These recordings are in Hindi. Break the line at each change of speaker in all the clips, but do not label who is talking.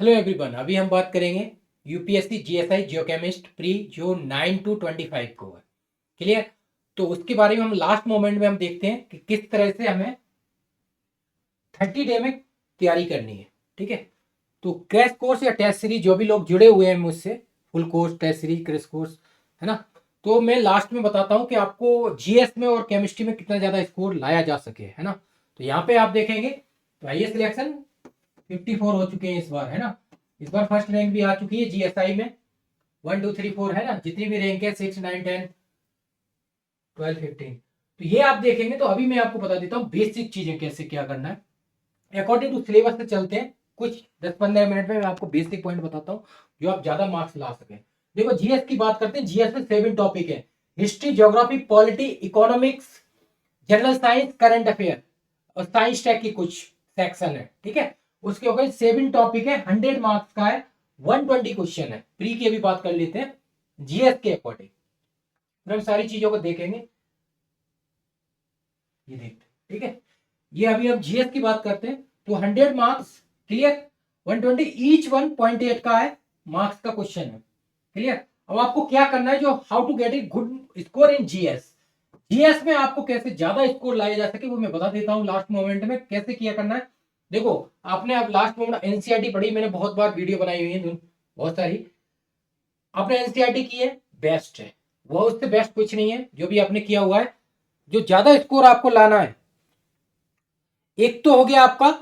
हेलो एवरीवन, अभी हम बात करेंगे यूपीएससी जीएसआई जियोकेमिस्ट प्री जो 9 to 25 को है। क्लियर। तो उसके बारे में हम लास्ट मोमेंट में हम देखते हैं कि किस तरह से हमें 30 डे में तैयारी करनी है। ठीक है। तो क्रैश कोर्स या टेस्ट सीरीज जो भी लोग जुड़े हुए हैं मुझसे, full course, test series, crash course, है ना। तो मैं लास्ट में बताता हूँ कि आपको जीएस में और केमिस्ट्री में कितना ज़्यादा स्कोर लाया जा सके, है ना। तो यहाँ पे आप देखेंगे तो आइए सिलेक्शन 54 हो चुके हैं इस बार, है ना। इस बार फर्स्ट रैंक भी आ चुकी है जीएसआई में। 1 2 3 4 है ना, जितनी भी रैंक है 6 9 10 12 15। तो ये आप देखेंगे तो अभी मैं आपको बता देता हूँ बेसिक चीजें कैसे क्या करना है। अकॉर्डिंग टू सिलेबस से चलते हैं, कुछ 10 15 मिनट में मैं आपको बेसिक पॉइंट बताता हूँ जो आप ज्यादा मार्क्स ला सके। देखो जीएस की बात करते हैं। जीएस में 7 टॉपिक है: history, geography, polity, economics, general science, current affair और साइंस टेक की कुछ सेक्शन है। ठीक है। उसके ऊपर 7 टॉपिक है, 100 मार्क्स का है, 120 क्वेश्चन है। प्री की भी बात कर लेते हैं जीएस के अकॉर्डिंग, फिर हम सारी चीजों को देखेंगे। ये देखते हैं। ठीक है। ये अभी हम जीएस की बात करते हैं तो 100 मार्क्स। क्लियर। 120 ईच 1.8 का है मार्क्स का क्वेश्चन है। क्लियर। अब आपको क्या करना है, जो how to get a good score in GS. GS में आपको कैसे ज्यादा स्कोर लाया जा सके वो मैं बता देता हूँ लास्ट मोमेंट में कैसे किया करना है। देखो, आपने अब लास्ट मोमेंट एनसीईआरटी पढ़ी, मैंने बहुत बार वीडियो बनाई हुई है बहुत सारी। आपने एनसीईआरटी की है, बेस्ट है। वो उससे बेस्ट कुछ नहीं है जो भी आपने किया हुआ है। जो ज्यादा स्कोर आपको लाना है, एक तो हो गया आपका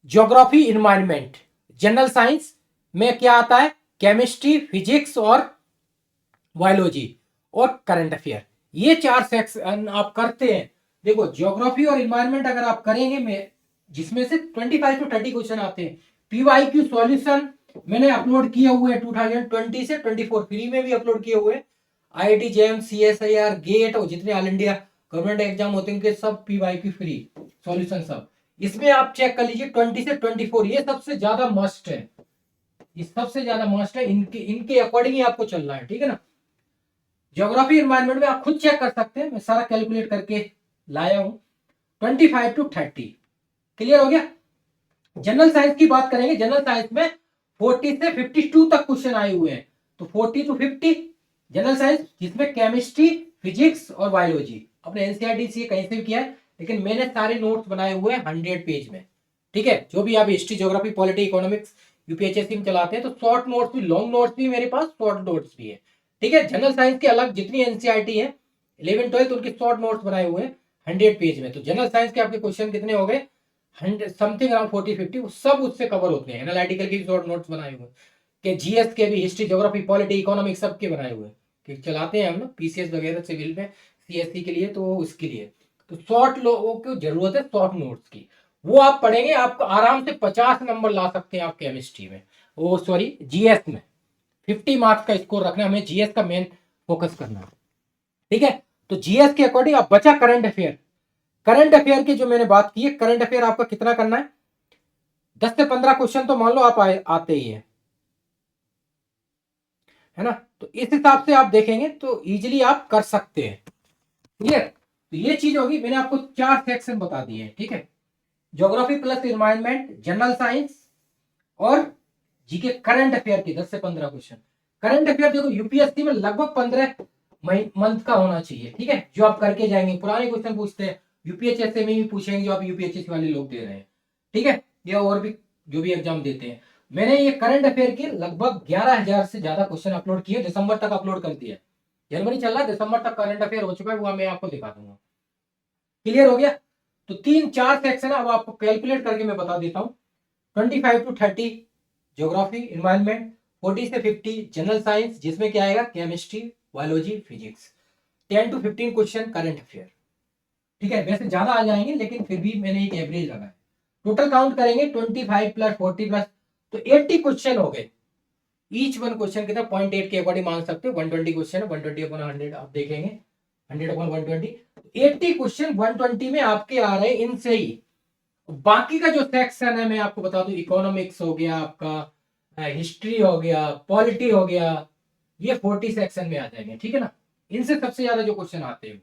ज्योग्राफी, इन्वायरमेंट, जनरल साइंस में क्या आता है, केमिस्ट्री, फिजिक्स और बायोलॉजी और करंट अफेयर। ये 4 सेक्शन आप करते हैं। देखो, ज्योग्राफी और इन्वायरमेंट अगर आप करेंगे में, जिसमें से 25 to 30 क्वेश्चन आते हैं। पीवाईक्यू सॉल्यूशन मैंने अपलोड किए हुए हैं 2020 से 24, फ्री में भी अपलोड किए हुए हैं। आईआईटी जेएम, सीएसआईआर, गेट और जितने ऑल इंडिया गवर्नमेंट एग्जाम होते हैं उनके सब पीवाईक्यू फ्री सॉल्यूशन सब। इसमें आप चेक कर लीजिए 20 से 24, ये सबसे ज्यादा मस्ट है। ये सबसे ज्यादा मस्ट है, इनके इनके अकॉर्डिंग ही आपको चलना है। ठीक है ना। ज्योग्राफी एनवायरमेंट में आप खुद चेक कर सकते हैं, मैं सारा कैलकुलेट करके लाया हूं। 25 to 30। क्लियर हो गया। जनरल साइंस की बात करेंगे। जनरल साइंस में 40 से 52 तक क्वेश्चन आए हुए हैं। तो 40 to 50 जनरल साइंस, जिसमें केमिस्ट्री, फिजिक्स और बायोलॉजी। अपने एनसीईआरटी से कहीं से भी किया है, लेकिन मैंने सारे नोट्स बनाए हुए हैं 100 पेज में। ठीक है। जो भी आप history, geography, polity, economics UPHSC में चलाते हैं तो शॉर्ट नोट्स भी, लॉन्ग नोट्स भी मेरे पास, शॉर्ट नोट्स भी है। ठीक है। जनरल साइंस के अलग जितनी एनसीईआरटी है 11 12 उनके शॉर्ट नोट्स बनाए हुए हैं 100 पेज में। तो जनरल साइंस के आपके क्वेश्चन कितने हो गए, 100 समथिंग अराउंड 40 50 सब उससे कवर होते हैं। एनालिटिकल के शॉर्ट नोट्स बनाए हुए कि जीएस के भी, हिस्ट्री, ज्योग्राफी, पॉलिटी, इकोनॉमिक्स सबके बनाए हुए कि चलाते हैं हम ना पीसीएस वगैरह सिविल में, सीएससी के लिए, तो उसके लिए तो शॉर्ट लोगों को जरूरत है शॉर्ट नोट्स की। वो आप पढ़ेंगे, आपको आराम से 50 नंबर ला सकते हैं आप केमिस्ट्री में, वो सॉरी जीएस में। 50 मार्क्स का स्कोर रखना, हमें जीएस का मेन फोकस करना है। ठीक है। तो जीएस के अकॉर्डिंग अब बचा करंट अफेयर। करंट अफेयर की जो मैंने बात की है, करंट अफेयर आपका कितना करना है, 10 से 15 क्वेश्चन तो मान लो आप आते ही है ना। तो इस हिसाब से आप देखेंगे तो इजीली आप कर सकते हैं। क्लियर। तो ये चीज होगी, मैंने आपको 4 सेक्शन बता दिए हैं। ठीक है। Geography plus environment, general science और जीके करंट अफेयर के 10 से 15 क्वेश्चन। करंट अफेयर देखो यूपीएससी में लगभग 15 मंथ का होना चाहिए। ठीक है। जो आप करके जाएंगे, पुराने क्वेश्चन पूछते हैं, यूपीएचएससी में भी पूछेंगे जो आप यूपीएचएससी वाले लोग दे रहे हैं। ठीक है। या और भी जो भी एग्जाम देते हैं। मैंने ये करंट अफेयर के लगभग 11,000 से ज्यादा क्वेश्चन अपलोड किए, दिसंबर तक अपलोड कर दिया। जनवरी चल रहा है, दिसंबर तक करंट अफेयर हो चुका है, वो मैं आपको दिखा दूंगा। क्लियर हो गया। तो 3 4 सेक्शन है, अब आपको कैलकुलेट करके मैं बता देता हूँ। 25 to 30 ज्योग्राफी इन्वायरमेंट, 40 से 50 जनरल साइंस, जिसमें क्या आएगा, chemistry, biology, physics, 10 to 15 question current affair. ठीक है। वैसे ज्यादा आ जाएंगे लेकिन फिर भी मैंने एक एवरेज लगाया। टोटल काउंट करेंगे 25 प्लस 40 प्लस तो 80 क्वेश्चन हो गए। ईच वन क्वेश्चन कितना, 0.8 के अकॉर्डिंग मान सकते हो। 120 क्वेश्चन है, 120/100 आप देखेंगे, 100/120। 80 क्वेश्चन 120 में आपके आ रहे हैं इनसे ही। बाकी का जो सेक्शन है मैं आपको बता दूं, इकोनॉमिक्स हो गया आपका, हिस्ट्री हो गया, पॉलिटी हो गया, ये 40 सेक्शन में आ जाएंगे। ठीक है ना। इनसे सबसे ज्यादा जो क्वेश्चन आते हैं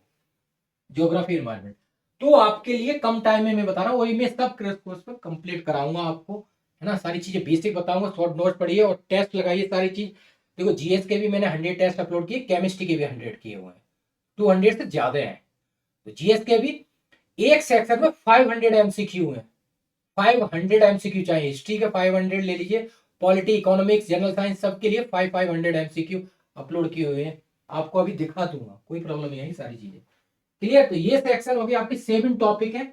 ज्योग्राफी एनवायरमेंट। तो आपके लिए कम टाइम में मैं बता रहा हूँ, वही मैं सब क्रैश कोर्स पर कंप्लीट कराऊंगा आपको। है ना, सारी चीजें बेसिक बताऊंगा, शॉर्ट नोट पढ़िए और टेस्ट लगाइए सारी चीज। देखो जीएस के भी मैंने 100 टेस्ट अपलोड किए, केमिस्ट्री के भी 100 किए हुए हैं, 200 से ज्यादा है। तो जीएस के भी एक सेक्शन में 500 एमसीक्यू है, 500 एमसीक्यू चाहिए। हिस्ट्री के 500 ले लीजिए, पॉलिटी, इकोनॉमिक्स, जनरल साइंस सबके लिए 500 एमसीक्यू अपलोड किए हुए हैं। आपको अभी दिखा दूंगा, कोई प्रॉब्लम नहीं है, सारी चीजें क्लियर। तो ये सेक्शन हो गया आपकी 7 टॉपिक है,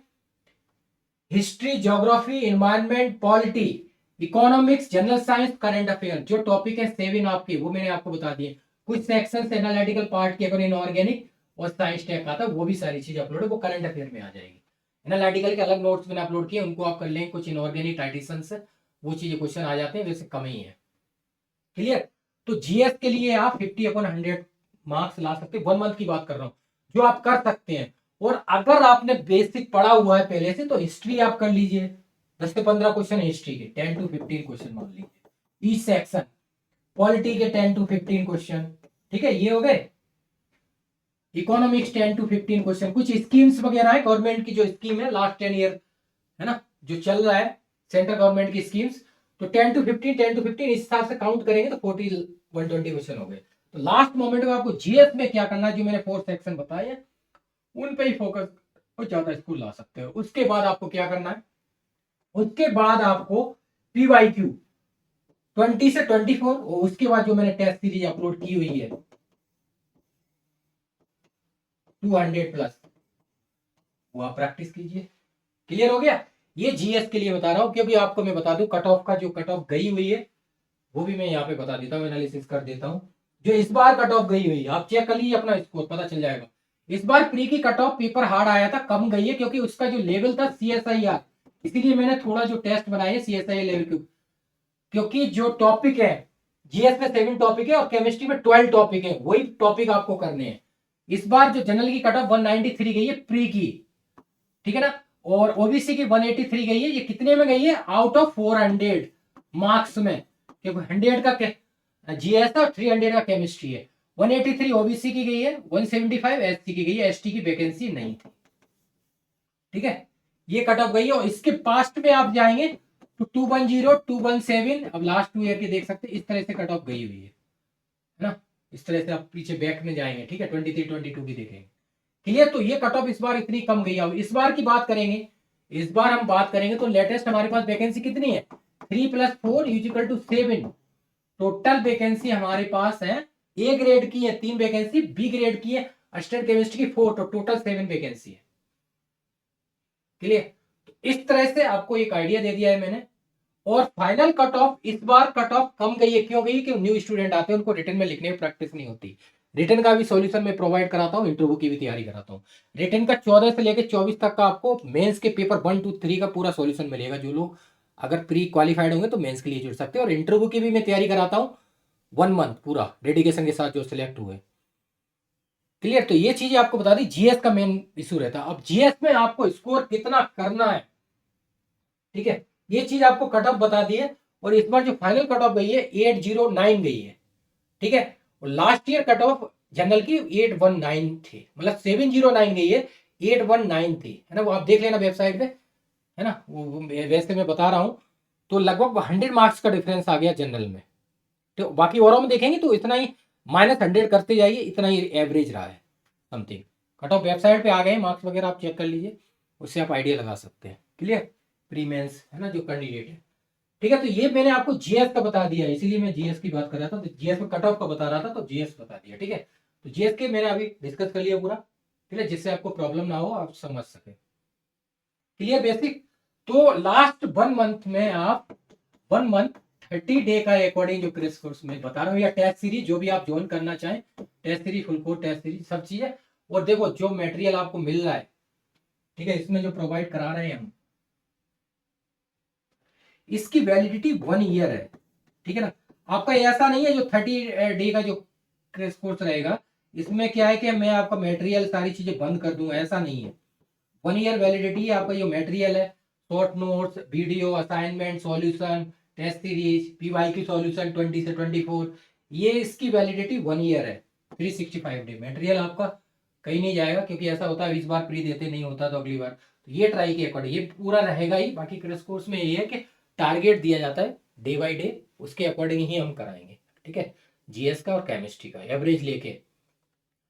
history, geography, environment, polity, economics, general science, current affair. जो टॉपिक है 7 आपके, वो मैंने आपको बता दिए। कुछ सेक्शन एनालिटिकल पार्ट के, अगर इनऑर्गेनिक और साइंस टेक आता है, वो भी सारी चीज अपलोड है, वो करंट अफेयर में आ जाएगी। एनालिटिकल के अलग नोट्स मैंने अपलोड किए, उनको आप कर लेंगे। कुछ इनऑर्गेनिक टाइटिशन से वो चीजें क्वेश्चन आ जाते हैं, वैसे कम ही है, क्लियर। तो जीएस के लिए आप 50/100 मार्क्स ला सकते हैं, 1 मंथ की बात कर रहा हूँ, जो आप कर सकते हैं। और अगर आपने बेसिक पढ़ा हुआ है पहले से, तो हिस्ट्री आप कर लीजिए, 10 से 15 क्वेश्चन हिस्ट्री के, 10 to 15 क्वेश्चन मान लीजिए ईच सेक्शन। पॉलिटी के 10 to 15 क्वेश्चन, ठीक है, ये हो गए। Economics 10 to 15 question. कुछ स्कीम्स वगैरह है गवर्नमेंट की, जो स्कीम है लास्ट 10 ईयर, है ना, जो चल रहा है सेंट्रल गवर्नमेंट की स्कीम्स, तो 10 to 15 इस हिसाब से काउंट करेंगे तो 40-120 क्वेश्चन हो गए। तो लास्ट मोमेंट में आपको जीएस में क्या करना है, जो मैंने 4 सेक्शन बताए हैं उन पे ही फोकस और ज्यादा स्कोर ला सकते हो। उसके बाद आपको क्या करना है, उसके बाद आपको पीवाईक्यू 20 से 24, और उसके बाद जो मैंने टेस्ट सीरीज अपलोड की हुई है 200+, वो आप प्रैक्टिस कीजिए। क्लियर हो गया। ये जीएस के लिए बता रहा हूं, क्योंकि आपको मैं बता दूं कट ऑफ का, जो कट ऑफ गई हुई है वो भी मैं यहाँ पे बता देता हूँ, एनालिसिस कर देता हूँ। जो इस बार कट ऑफ गई हुई है, आप चेक कर लीजिए अपना स्कोर, पता चल जाएगा। इस बार प्री की कट ऑफ पेपर हार्ड आया था, कम गई है, क्योंकि उसका जो लेवल था सीएसआईआर, इसीलिए मैंने थोड़ा जो टेस्ट बनाए है सीएसआई लेवल के, क्योंकि जो टॉपिक है जीएस में 7 टॉपिक है और केमिस्ट्री में 12 टॉपिक है, वही टॉपिक आपको करने हैं। इस बार जो जनरल की कट ऑफ 193 गई है प्री की, ठीक है ना, और ओबीसी की 183 गई है। ये कितने में गई है, आउट ऑफ 400 मार्क्स में, क्योंकि 100 का जीएस और 300 का केमिस्ट्री है। 183 ओबीसी की गई है, 175 एससी की गई है, एसटी की वैकेंसी नहीं थी, ठीक है। ये कट ऑफ गई है, और इसके पास्ट में आप जाएंगे तो 210, 217, अब लास्ट 2 ईयर की देख सकते हैं, इस तरह से कट ऑफ गई हुई है ना। इस तरह से आप पीछे बैक में जाएंगे, ठीक है, 23, 22 की देखेंगे, क्लियर। तो ये कट ऑफ इस बार इतनी कम गई। अब इस बार की बात करेंगे, इस बार हम बात करेंगे तो लेटेस्ट हमारे पास वैकेंसी कितनी है, 3 + 4 = 7। टोटल वैकेंसी हमारे पास है, ए ग्रेड की है 3 वैकेंसी, बी ग्रेड की है असिस्टेंट केमिस्ट्री की 4, तो टोटल 7 वैकेंसी है, क्लियर। तो इस तरह से आपको एक आइडिया दे दिया है मैंने। और फाइनल कट ऑफ, इस बार कट ऑफ कम गई है, क्यों गई, कि न्यू स्टूडेंट आते हैं, उनको रिटर्न में लिखने में प्रैक्टिस नहीं होती। रिटर्न का भी सॉल्यूशन मैं प्रोवाइड कराता हूँ, इंटरव्यू की भी तैयारी कराता हूँ। रिटर्न का 14 से लेकर 24 तक का आपको मेंस के पेपर 1, 2, 3 का पूरा सॉल्यूशन मिलेगा। जो लोग अगर प्री क्वालिफाइड होंगे तो मेंस के लिए जुड़ सकते हैं, और इंटरव्यू की भी मैं तैयारी कराता हूँ 1 मंथ पूरा डेडिकेशन के साथ, जो सिलेक्ट हुए, क्लियर। तो ये चीज आपको बता दी, जीएस का मेन इशू रहता है। अब जीएस में आपको स्कोर कितना करना है, ठीक है, ये चीज आपको कट ऑफ बता दी है। और इस बार जो फाइनल कट ऑफ गई है 809 गई है, ठीक है। और last year cut off general की 819 थी, मतलब 709 गई है, 819 थी, है ना, वो आप देख लेना वेबसाइट पे, है ना, वो वैसे मैं बता रहा हूँ। तो लगभग 100 मार्क्स का डिफरेंस आ गया जनरल में। तो बाकी औरों में देखेंगे तो इतना ही, -100 करते जाइए, इतना ही एवरेज रहा है समथिंग। कट ऑफ वेबसाइट पे आ गए, मार्क्स वगैरह आप चेक कर लीजिए, उससे आप आइडिया लगा सकते हैं, क्लियर। प्री मेंस, है ना, जो कैंडिडेट है, ठीक है। तो ये मैंने आपको जीएस का बता दिया, इसीलिए मैं जीएस की बात कर रहा था, तो जीएस में कट ऑफ का बता रहा था, तो जीएस बता दिया, ठीक है। तो जीएस के मैंने अभी डिस्कस कर लिया पूरा, ठीक है, जिससे आपको प्रॉब्लम ना हो, आप समझ सके, क्लियर, बेसिक। तो लास्ट 1 मंथ में आप 1 मंथ 30 डे का अकॉर्डिंग जो क्रैश कोर्स में बता रहा हूँ, या टेस्ट सीरीज जो भी आप ज्वाइन करना चाहें, test series, full course test series, सब चीजें। और देखो जो मटेरियल आपको मिल रहा है, ठीक है, इसमें जो प्रोवाइड करा रहे हैं हम, इसकी वैलिडिटी 1 ईयर है, ठीक है ना। आपका ऐसा नहीं है जो 30 डे का जो क्रैश कोर्स रहेगा, इसमें क्या है कि मैं आपका मटेरियल सारी चीजें बंद कर दूं, ऐसा नहीं है। 1 ईयर वैलिडिटी है आपका, जो मटेरियल है, short notes, video, assignment, solution, test series, PYQ solution 20 से 24, ये इसकी वैलिडिटी 1 ईयर है। 365 डे मटेरियल आपका कहीं नहीं जाएगा, क्योंकि ऐसा होता है इस बार प्री देते नहीं होता तो अगली बार, तो ये ट्राई के अकॉर्डिंग ये पूरा रहेगा ही। बाकी क्रैश कोर्स में ये है कि टारगेट दिया जाता है डे बाय डे, उसके अकॉर्डिंग ही हम कराएंगे, ठीक है। जीएस का और केमिस्ट्री का एवरेज लेके, है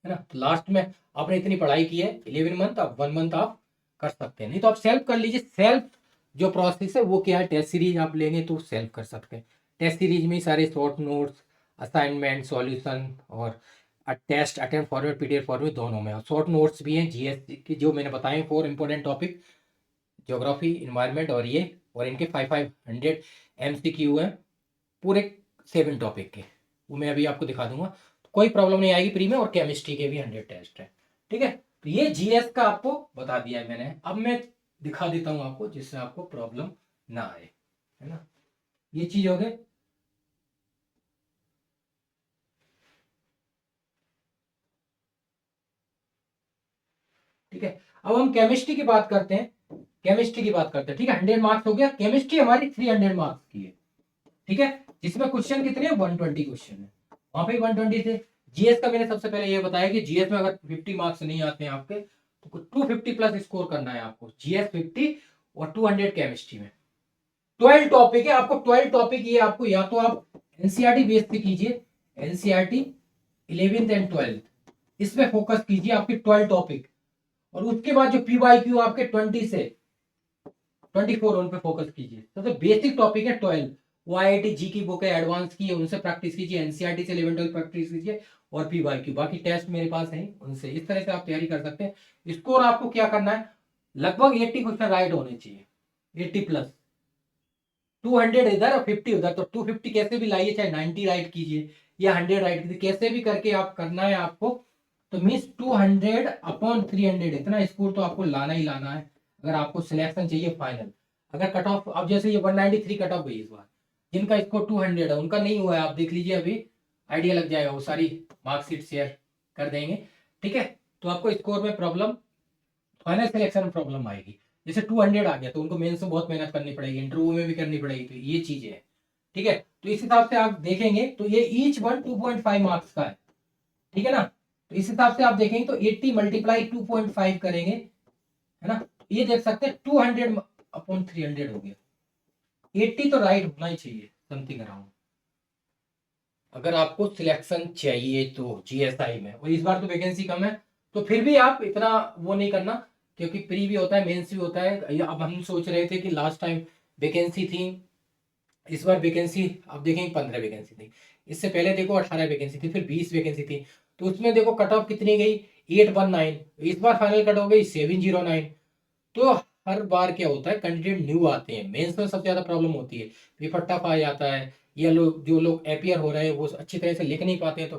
ना। तो लास्ट में आपने इतनी पढ़ाई की है 11 मंथ, अब 1 मंथ आप कर सकते हैं, नहीं तो आप सेल्फ कर लीजिए। सेल्फ जो प्रोसेस है वो क्या है, टेस्ट सीरीज आप लेंगे तो सेल्फ कर सकते हैं। टेस्ट सीरीज में सारे शॉर्ट नोट्स, असाइनमेंट, सॉल्यूशन और test attempt forward, PDF forward दोनों में, और शॉर्ट नोट्स भी हैं जीएस की जो मैंने बताए 4 इंपॉर्टेंट टॉपिक, ज्योग्राफी, इन्वायरमेंट और ये, और इनके 500 MCQ हैं पूरे 7 टॉपिक के, वो मैं अभी आपको दिखा दूंगा, तो कोई प्रॉब्लम नहीं आएगी प्री में। और केमिस्ट्री के भी 100 टेस्ट है, ठीक है। तो ये जीएस का आपको बता दिया है मैंने। अब मैं दिखा देता हूं आपको जिससे आपको प्रॉब्लम ना आए, है ना। ये चीज हो गई, ठीक है। अब हम केमिस्ट्री की बात करते हैं, केमिस्ट्री की बात करते हैं, ठीक है। 100 मार्क्स हो गया, केमिस्ट्री हमारी 300 मार्क्स की है, ठीक है। जिसमें क्वेश्चन कितने हैं, 120 क्वेश्चन है, वहां पे 120 थे। जीएस का मैंने सबसे पहले ये बताया कि जीएस में अगर 50 मार्क्स नहीं आते हैं आपके, तो 250 प्लस स्कोर करना है आपको, जीएस 50 और 200 केमिस्ट्री में। 12 टॉपिक है, आपको 12 टॉपिक ये आपको, या तो आप एनसीईआरटी बेस पे कीजिए, एनसीईआरटी 11th एंड 12th, इसमें फोकस कीजिए आपके 12 टॉपिक, और उसके बाद जो पीवाईक्यू आपके 20 से 24 उन पे फोकस कीजिए। सबसे बेसिक टॉपिक है 12, वो आईआईटी जी की बुक है, एडवांस की है, उनसे प्रैक्टिस कीजिए, एनसीईआरटी से 11 12 प्रैक्टिस कीजिए, और पीवाईक्यू बाकी टेस्ट मेरे पास है उनसे। इस तरह से आप तैयारी कर सकते हैं। स्कोर आपको क्या करना है, लगभग 80 क्वेश्चन राइट होने चाहिए, 80 प्लस, 200 इधर और 50 उधर, तो 250 कैसे भी लाइए, चाहे 90 राइट कीजिए या 100 राइट कीजिए, कैसे भी करके आप करना है आपको। तो मीन्स 200 अपॉन 300 इतना स्कोर तो आपको लाना ही लाना है, अगर आपको सिलेक्शन चाहिए फाइनल। अगर कट ऑफ, अब जैसे ये 193 कट ऑफ गई इस बार, जिनका स्कोर 200 है उनका नहीं हुआ है, आप देख लीजिए, अभी आइडिया लग जाएगा, वो सारी मार्कशीट शेयर कर देंगे, ठीक है। तो आपको स्कोर में प्रॉब्लम, फाइनल सिलेक्शन में प्रॉब्लम आएगी। जैसे 200 आ गया तो उनको मेंस में बहुत मेहनत करनी पड़ेगी, इंटरव्यू में भी करनी पड़ेगी, तो ये चीजें हैं, ठीक है। तो इस हिसाब से आप देखेंगे तो ये ईच वन 2.5 मार्क्स का है, ठीक है ना। तो इस हिसाब से आप देखेंगे तो 80 मल्टीप्लाई 2.5 करेंगे, है ना। ये देख सकते हैं 200 अपॉन 300 हो गया, 80 तो राइट होना ही चाहिए समथिंग अराउंड, अगर आपको सिलेक्शन चाहिए तो जीएसआई में। और इस बार तो वैकेंसी कम है, तो फिर भी आप इतना वो नहीं करना, क्योंकि प्री भी होता है, मेंस भी होता है। अब हम सोच रहे थे कि लास्ट टाइम वैकेंसी थी, इस बार वैकेंसी आप देखेंगे 15 वैकेंसी थी, इससे पहले देखो 18 वैकेंसी थी, फिर 20 वैकेंसी थी, तो उसमें देखो कट ऑफ कितनी गई, 819। इस बार फाइनल कट हो गई 709। तो हर बार क्या होता है, कैंडिडेट न्यू आते हैं, मेंस में सबसे ज्यादा प्रॉब्लम होती है, पेपर टफ आ जाता है, या लोग जो लोग अपियर हो रहे हैं वो अच्छी तरह से लिख नहीं पाते हैं, तो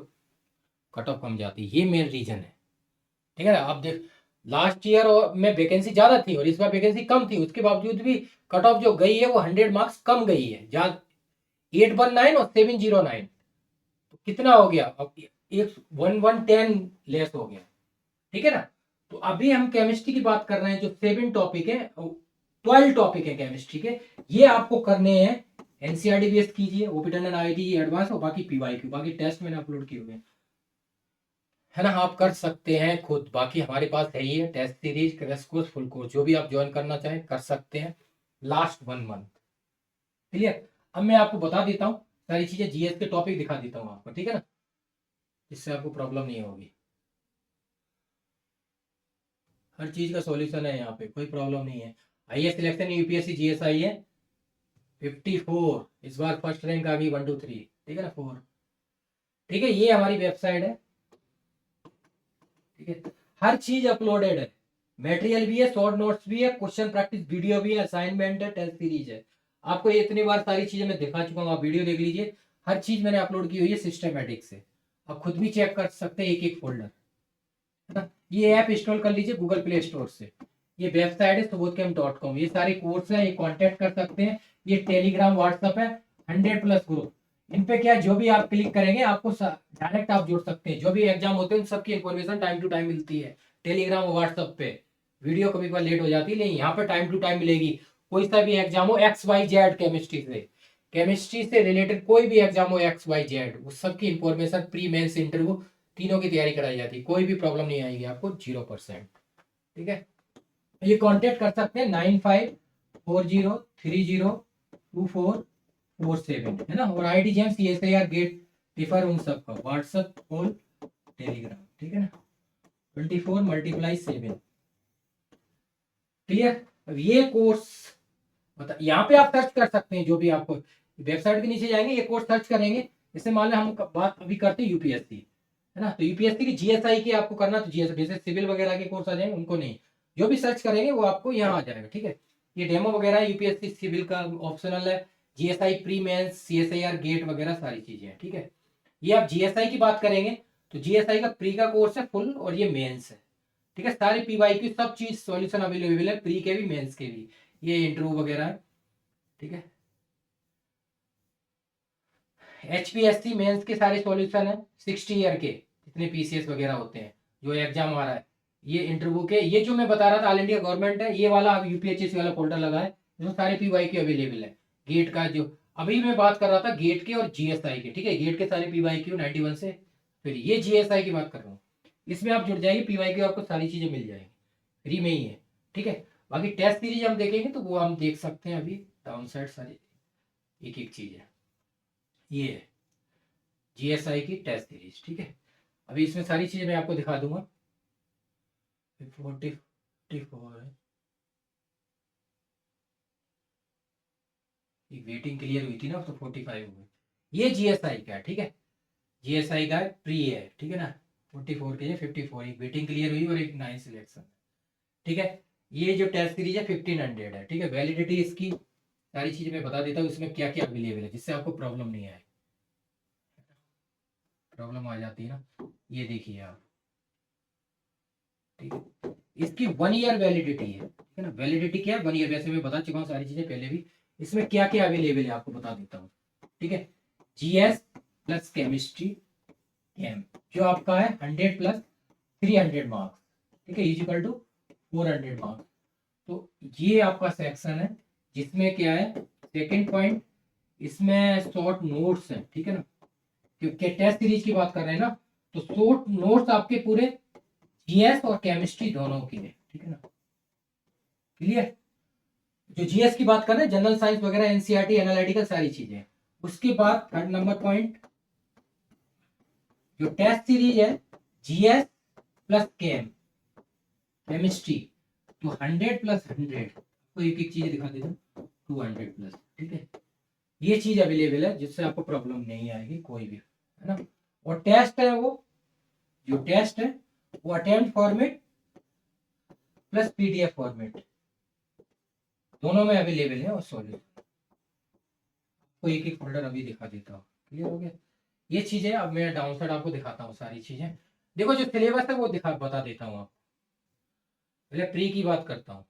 कट ऑफ कम जाती है, ये मेन रीजन है, ठीक है ना। आप देख, लास्ट ईयर में वैकेंसी ज्यादा थी और इस बार वैकेंसी कम थी, उसके बावजूद भी कट ऑफ जो गई है वो 100 मार्क्स कम गई है, जहाँ 819 और 709, तो कितना हो गया, अब एक 110 लेस हो गया, ठीक है ना। तो अभी हम केमिस्ट्री की बात कर रहे हैं, जो 7 टॉपिक है, 12 टॉपिक है केमिस्ट्री के, ये आपको करने हैं। एनसीईआरटी बेस्ड कीजिए, ओपी टंडन आईआईटी एडवांस, और बाकी पीवाईक्यू, बाकी टेस्ट मैंने अपलोड किए हुए हैं, है ना। आप कर सकते हैं खुद, बाकी हमारे पास है ही है test series, crash course, full course, जो भी आप ज्वाइन करना चाहें कर सकते हैं, लास्ट 1 मंथ, क्लियर। अब मैं आपको बता देता हूँ सारी चीजें, जीएस के टॉपिक दिखा देता हूँ आपको, ठीक है ना, जिससे आपको प्रॉब्लम नहीं होगी। हर चीज का सॉल्यूशन है यहाँ पे, कोई प्रॉब्लम नहीं है। आइए सिलेक्शन यूपीएससी जीएस आई है 54, इस बार फर्स्ट रैंक आ गई 1 2 3, ठीक है ना, 4, ठीक है। ये हमारी वेबसाइट है, ठीक है, हर चीज अपलोडेड है, मटेरियल भी है, शॉर्ट नोट्स भी है, क्वेश्चन प्रैक्टिस वीडियो भी है, असाइनमेंट है, टेस्ट सीरीज है। आपको ये इतनी बार सारी चीजें मैं दिखा चुका हूँ, आप वीडियो देख लीजिए, हर चीज मैंने अपलोड की हुई है सिस्टमेटिक से, आप खुद भी चेक कर सकते हैं एक एक फोल्डर, है ना। ये ऐप इंस्टॉल कर लीजिए गूगल प्ले स्टोर से, ये वेबसाइट है subodhcamp.com, ये सारे कोर्स है, ये कांटेक्ट कर सकते हैं, ये टेलीग्राम व्हाट्सएप है, 100 प्लस ग्रुप, इन पे क्या है, जो भी आप क्लिक करेंगे आपको डायरेक्ट आप जुड़ सकते हैं, जो भी एग्जाम होते हैं उन सबकी इंफॉर्मेशन टाइम टू टाइम मिलती है टेलीग्राम और व्हाट्सएप पे। वीडियो कभी कभार लेट हो जाती है, लेकिन यहाँ पे टाइम टू टाइम मिलेगी। कोई सा भी एग्जाम हो XYZ, केमिस्ट्री से रिलेटेड कोई भी एग्जाम हो XYZ, उस सबकी इंफॉर्मेशन, प्री मेंस इंटरव्यू तीनों की तैयारी कराई जाती है, कोई भी प्रॉब्लम नहीं आएगी आपको, 0%, ठीक है। ये कांटेक्ट कर सकते हैं 954030 2447 है ना। और आईडी जेम्स CSIR गेट प्रीफर उन सब का व्हाट्सएप कॉल टेलीग्राम, ठीक है ना। 24 × 7 क्लियर। अब ये कोर्स बता, यहाँ पे आप सर्च कर सकते हैं जो भी आपको, वेबसाइट के नीचे जाएंगे, ये कोर्स सर्च करेंगे। जैसे मान लो हम बात अभी करते हैं यूपीएससी, है ना, तो यूपीएससी की जीएसआई की आपको करना, तो जीएसआई जैसे सिविल वगैरह के कोर्स आ जाएंगे, उनको नहीं, जो भी सर्च करेंगे वो आपको यहाँ आ जाएगा, ठीक है। ये डेमो वगैरह यूपीएससी सिविल का ऑप्शनल है, GSI pre mains, CSIR GATE वगैरह सारी चीजें हैं, ठीक है। ये आप जीएसआई की बात करेंगे तो जीएसआई का प्री का कोर्स है फुल, और ये मेंस है, ठीक है। सारी पीवाई की सब चीज सॉल्यूशन अवेलेबल है, प्री के भी मेंस के भी, ये इंटरव्यू वगैरह है, ठीक है। HPSC मेंस के सारे सॉल्यूशन है 60 ईयर के, जितने पीसीएस वगैरह होते हैं जो एग्जाम आ रहा है, ये इंटरव्यू के, ये जो मैं बता रहा था ऑल इंडिया गवर्नमेंट है, ये वाला यूपीएचएससी वाला फोल्डर लगा है, इसमें सारे पीवाई के अवेलेबल है। गेट का जो अभी मैं बात कर रहा था गेट के और जीएसआई के, ठीक है, गेट के सारे पीवाई क्यू 91 से, फिर ये जीएसआई की बात कर रहा हूँ, इसमें आप जुड़ जाइए, पीवाई क्यू आपको सारी चीजें मिल जाएंगी, फ्री में ही है, ठीक है। बाकी टेस्ट सीरीज हम देखेंगे तो वो हम देख सकते हैं, अभी डाउन साइड सारी एक एक चीज है, ये है जीएसआई की टेस्ट सीरीज, ठीक है। अभी इसमें सारी चीजें मैं आपको दिखा दूंगा। 44 है, एक वेटिंग क्लियर हुई थी ना, तो 45 हो गई। ये जीएसआई का है, ठीक है, जीएसआई का प्री है, ठीक है ना। 44 के लिए 54, एक वेटिंग क्लियर हुई और एक 9 सिलेक्शन, ठीक है। ये जो टेस्ट सीरीज है 1500 है, ठीक है। वैलिडिटी इसकी सारी चीजें मैं बता देता हूँ, इसमें क्या क्या अवेलेबल है, जिससे आपको प्रॉब्लम नहीं आए, प्रॉब्लम आ जाती है ना, ये देखिए आप, ठीक है। इसकी 1 ईयर वैलिडिटी है, ठीक है ना, वैलिडिटी क्या है 1 ईयर, वैसे मैं बता चुका हूँ सारी चीजें पहले भी। इसमें क्या क्या अवेलेबल है आपको बता देता हूँ, ठीक है। जीएस प्लस केमिस्ट्री केम, जो आपका है 100 + 300 मार्क्स, ठीक है, इजिकल टू 400 मार्क्स। तो ये आपका सेक्शन है, जिसमें क्या है, सेकेंड पॉइंट, इसमें शॉर्ट नोट्स है, ठीक है ना, क्योंकि टेस्ट सीरीज की बात कर रहे हैं ना, तो शॉर्ट नोट्स आपके पूरे जीएस और केमिस्ट्री दोनों की है, ठीक है ना, क्लियर। जो जीएस की बात कर रहे हैं, जनरल साइंस वगैरह, एनसीईआरटी एनालिटिकल सारी चीजें। उसके बाद 3rd नंबर पॉइंट, जो टेस्ट सीरीज है जीएस प्लस केमिस्ट्री, तो 100 + 100, तो एक एक चीज दिखा देता हूँ, 200+, ठीक है। ये चीज अवेलेबल है, जिससे आपको प्रॉब्लम नहीं आएगी कोई भी, है ना। और टेस्ट है, वो जो टेस्ट है वो attempt format plus PDF format दोनों में अवेलेबल है, और सॉल्यूशन को एक एक फोल्डर अभी दिखा देता हूँ, क्लियर हो गया। ये चीजें अब मैं डाउन साइड आपको दिखाता हूँ सारी चीजें। देखो जो सिलेबस है वो दिखा बता देता हूँ आपको, पहले प्री की बात करता हूँ।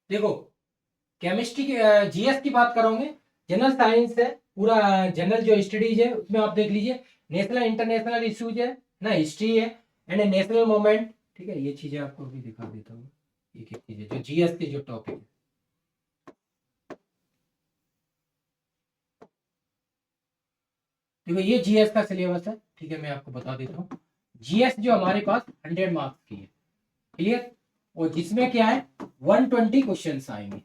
देखो केमिस्ट्री की जीएस की बात करोगे, जनरल साइंस है पूरा, जनरल जो स्टडीज है उसमें आप देख लीजिए, नेशनल इंटरनेशनल इश्यूज है ना, हिस्ट्री है, एंड नेशनल मूवमेंट, ठीक है। ये चीजें आपको भी दिखा देता हूँ, एक एक चीजें जो जीएस के जो टॉपिक है। देखो ये जीएस का सिलेबस है, ठीक है, मैं आपको बता देता हूँ। जीएस जो हमारे पास 100 मार्क्स की है, क्लियर, और जिसमें क्या है 120 क्वेश्चन आएंगे,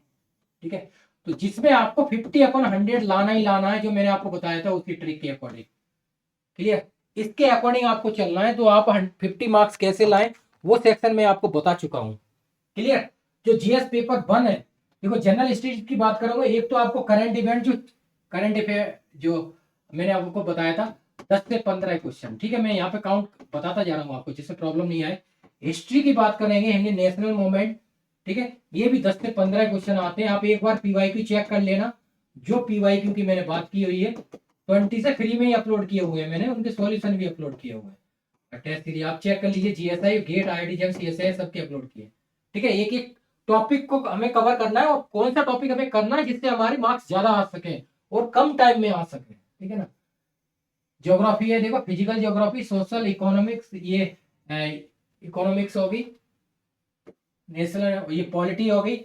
ठीक है। तो जिसमें आपको 50/100 लाना ही लाना है, जो मैंने आपको बताया था उसी ट्रिक के अकॉर्डिंग, क्लियर। इसके अकॉर्डिंग आपको चलना है, तो आप 50 मार्क्स कैसे लाएं वो सेक्शन में आपको बता चुका हूं, क्लियर। जो जीएस पेपर 1 है, देखो जनरल स्टडीज की बात करोगे, एक तो आपको करंट इवेंट, जो करंट अफेयर जो मैंने आपको बताया था 10 से 15 क्वेश्चन, ठीक है, मैं यहाँ पे काउंट बताता जा रहा हूँ आपको, जिससे प्रॉब्लम नहीं आए। हिस्ट्री की बात करेंगे हमने, नेशनल मूवमेंट, ठीक है, ये भी 10 से 15 क्वेश्चन आते हैं। आप एक बार पीवाईक्यू चेक कर लेना, जो पीवाईक्यू की मैंने बात की हुई है 20 से फ्री में ही अपलोड किए हुए हैं मैंने, उनके सॉल्यूशन भी अपलोड किए हुए हैं, टेस्ट के लिए आप चेक कर लीजिए, GSI GATE IIT JAM CSI सबके अपलोड किए, ठीक है। एक एक टॉपिक को हमें कवर करना है, और कौन सा टॉपिक हमें करना है जिससे हमारे मार्क्स ज्यादा आ सके और कम टाइम में आ सके, ठीक है ना। ज्योग्राफी है, देखो फिजिकल ज्योग्राफी, सोशल इकोनॉमिक्स, ये इकोनॉमिक्स होगी, नेशनल ये पॉलिटी होगी,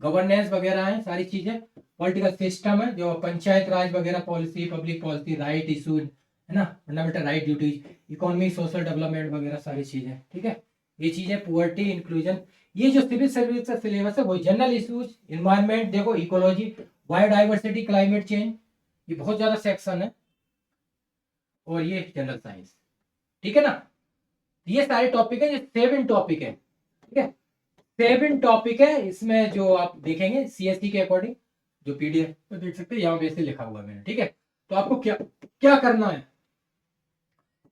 गवर्नेंस वगैरह है, सारी चीजें, पॉलिटिकल सिस्टम है, जो पंचायत राज वगैरह, policy, public policy, right issue है ना, fundamental right duties, economy, social development वगैरह सारी चीजें, ठीक है। ये चीजें पुअर्टी, इंक्लूजन, ये जो सिविल सर्विस का सिलेबस है वो जनरल इश्यूज, इन्वायरमेंट, देखो इकोलॉजी, बायोडाइवर्सिटी, क्लाइमेट चेंज, ये बहुत ज्यादा सेक्शन है, और ये जनरल साइंस, ठीक है ना। ये सारे टॉपिक है, ये 7 टॉपिक है, ठीक है, 7 टॉपिक है। इसमें जो आप देखेंगे सीएससी के अकॉर्डिंग, जो पीडीएफ तो देख सकते हैं, यहाँ पे ऐसे लिखा हुआ है मैंने, ठीक है। तो आपको क्या क्या करना है,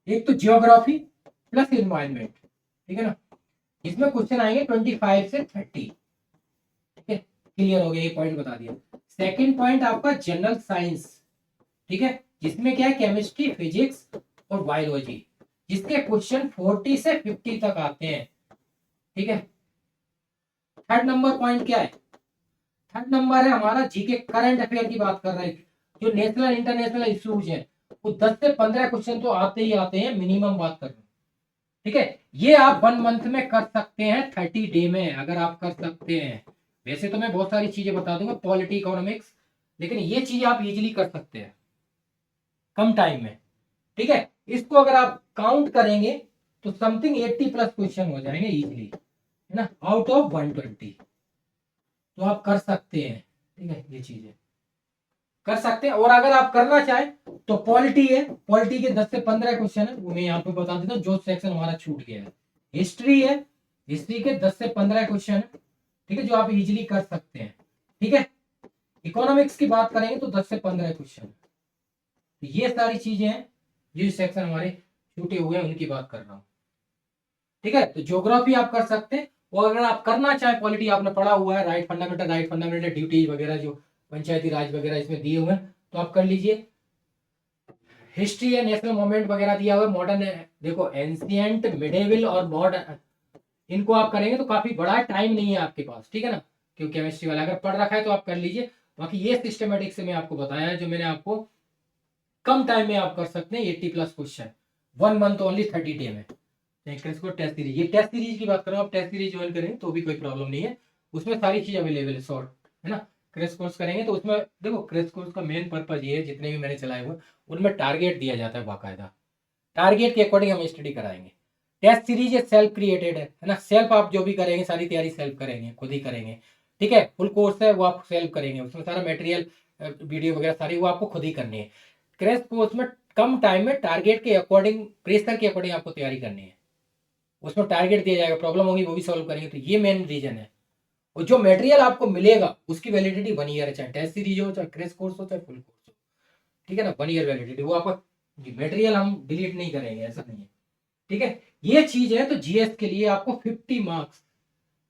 एक तो जियोग्राफी प्लस इन्वायरमेंट, ठीक है ना, इसमें क्वेश्चन आएंगे 25 से 30, ठीक है, क्लियर हो गया, ये पॉइंट बता दिया। सेकंड पॉइंट आपका जनरल साइंस, ठीक है, जिसमें क्या है, केमिस्ट्री, फिजिक्स और बायोलॉजी, जिसके क्वेश्चन 40 से 50 तक आते हैं, ठीक है। थर्ड नंबर पॉइंट क्या है, थर्ड नंबर है हमारा जीके, करंट अफेयर की बात कर रहे हैं, जो नेशनल इंटरनेशनल इश्यूज है, वो 10 से 15 क्वेश्चन तो आते ही आते हैं मिनिमम, बात कर रहे हैं, ठीक है। ये आप 1 मंथ में कर सकते हैं, 30 डे में अगर आप कर सकते हैं। वैसे तो मैं बहुत सारी चीजें बता दूंगा, पॉलिटी, इकोनॉमिक्स, लेकिन ये चीज आप इजीली कर सकते हैं कम टाइम में, ठीक है। इसको अगर आप काउंट करेंगे तो समथिंग 80 प्लस क्वेश्चन हो जाएंगे इजीली, है ना, आउट ऑफ 120, तो आप कर सकते हैं, ठीक है, ये चीजें कर सकते हैं। और अगर आप करना चाहें तो पॉलिटी है, पॉलिटी के 10 से 15 क्वेश्चन है, वो मैं यहाँ पे बता देता हूँ, जो सेक्शन हमारा छूट गया है। हिस्ट्री है, हिस्ट्री के 10 से 15 क्वेश्चन है, ठीक है, जो आप इजीली कर सकते हैं, ठीक है। इकोनॉमिक्स की बात करेंगे तो 10 से 15 क्वेश्चन, तो ये सारी चीजें हैं, ये सेक्शन हमारे छूटे हुए हैं उनकी बात कर रहा हूँ, ठीक है। तो ज्योग्राफी आप कर सकते हैं, और अगर आप करना चाहें पॉलिटी, आपने पढ़ा हुआ है, राइट फंडामेंटल ड्यूटीज वगैरह जो पंचायती राज वगैरह इसमें दिए हुए हैं, तो आप कर लीजिए। हिस्ट्री है, नेशनल मूवमेंट वगैरह दिया हुआ है, मॉडर्न है, देखो एंशियंट, मिडेवल और मॉडर्न, इनको आप करेंगे तो काफी बड़ा टाइम नहीं है आपके पास, ठीक है ना, क्योंकि केमिस्ट्री वाला अगर पढ़ रखा है तो आप कर लीजिए। बाकी ये सिस्टमेटिक से मैं आपको बताया है, जो मैंने आपको कम टाइम में आप कर सकते हैं 80 plus question, 1 month only 30 day में। इसको टेस्ट सीरीज, ये टेस्ट सीरीज की बात करो, आप टेस्ट सीरीज ज्वाइन करेंगे तो भी कोई प्रॉब्लम नहीं है, उसमें सारी चीज अवेलेबल है, शॉर्ट, है ना। क्रैश कोर्स करेंगे तो उसमें देखो, क्रैश कोर्स का मेन पर्पज ये है, जितने भी मैंने चलाए हुए उनमें टारगेट दिया जाता है बाकायदा, टारगेट के अकॉर्डिंग हम स्टडी कराएंगे। टेस्ट सीरीज ये सेल्फ क्रिएटेड है ना, सेल्फ आप जो भी करेंगे सारी तैयारी सेल्फ करेंगे, खुद ही करेंगे, ठीक है। फुल कोर्स है वो आप सेल्फ करेंगे, उसमें सारा मटेरियल, वीडियो वगैरह सारी वो आपको खुद ही करनी है। क्रैश कोर्स में कम टाइम में टारगेट के अकॉर्डिंग, प्रेशर के अकॉर्डिंग आपको तैयारी करनी है, उसमें टारगेट दिया जाएगा, प्रॉब्लम होगी वो भी सॉल्व करेंगे, तो ये मेन रीजन है। और जो मटेरियल आपको मिलेगा उसकी वैलिडिटी 1 ईयर है, चाहे टेस्ट सीरीज हो, चाहे क्रैश कोर्स हो, चाहे फुल कोर्स हो, ठीक है ना, 1 ईयर वैलिडिटी, वो आपका मटेरियल हम डिलीट नहीं करेंगे, ऐसा नहीं है, ठीक है। ये चीज है, तो जीएस के लिए आपको 50 मार्क्स